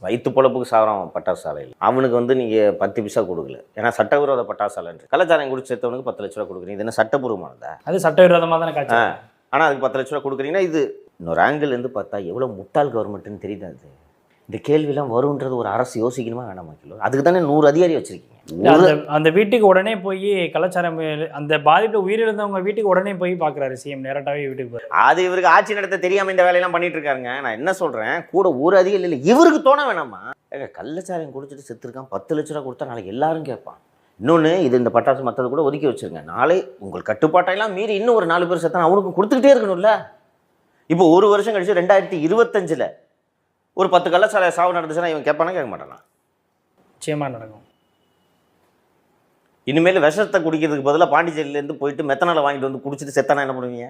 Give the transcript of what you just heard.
வயிற்று பொழப்புக்கு சாவரம் பட்டாசு சாலையில் அவனுக்கு வந்து நீங்கள் 10 பைசா கொடுக்கல. ஏன்னா சட்டவிரோத பட்டாசு சாலைன்னு கள்ளச்சாராயம் குடிச்சு சேர்த்தவனுக்கு 10 லட்ச ரூபா கொடுக்குறீங்க. இது என்ன சட்டப்பூர்வமானதா? அது சட்டவிரோதமாக தானே காட்சி. ஆனால் அதுக்கு 10 லட்ச ரூபா கொடுக்குறீங்கன்னா இது இன்னொரு ஆங்கிள்லேருந்து பார்த்தா எவ்வளோ முட்டாள் கவர்மெண்ட்டுன்னு தெரியுது. அது இந்த கேள்வியெல்லாம் வரும்ன்றது ஒரு அரசு யோசிக்கணுமா வேணாமா? கிலோ அதுக்கு தானே 100 அதிகாரி வச்சுருக்கீங்க. அந்த வீட்டுக்கு உடனே போய் கலாச்சாரம் அந்த பாதிப்பில் உயிரிழந்தவங்க வீட்டுக்கு உடனே போய் பார்க்குறாரு சிஎம். நேரட்டாவே வீட்டுக்கு போய் அது இவருக்கு ஆட்சி நடத்த தெரியாமல் இந்த வேலையெல்லாம் பண்ணிட்டு இருக்காருங்க. நான் என்ன சொல்கிறேன், கூட ஒரு அதிகாரி இல்லை இவருக்கு தோண வேணாமா? கள்ளச்சாரம் குடிச்சிட்டு செத்துருக்கான் 10 லட்ச ரூபா கொடுத்தா நாளைக்கு எல்லாரும் கேட்பான். இன்னொன்று இது இந்த பட்டாசு மற்றது கூட ஒதுக்கி வச்சுருங்க. நாளை உங்கள் கட்டுப்பாட்டையெல்லாம் மீறி இன்னும் ஒரு 4 பேர் செத்தான் அவனுக்கு கொடுத்துக்கிட்டே இருக்கணும்ல. இப்போ ஒரு வருஷம் கழிச்சு 2025 ஒரு 10 கள்ளச்சாராய சாவு நடந்துச்சுன்னா இவன் கேட்பானா கேட்க மாட்டானா? நிச்சயமாக நடக்கும். இனிமேல் விஷத்தை குடிக்கிறதுக்கு பதிலாக பாண்டிச்சேரியிலேருந்து போயிட்டு மெத்தனாலை வாங்கிட்டு வந்து குடிச்சிட்டு செத்தானா என்ன பண்ணுவீங்க?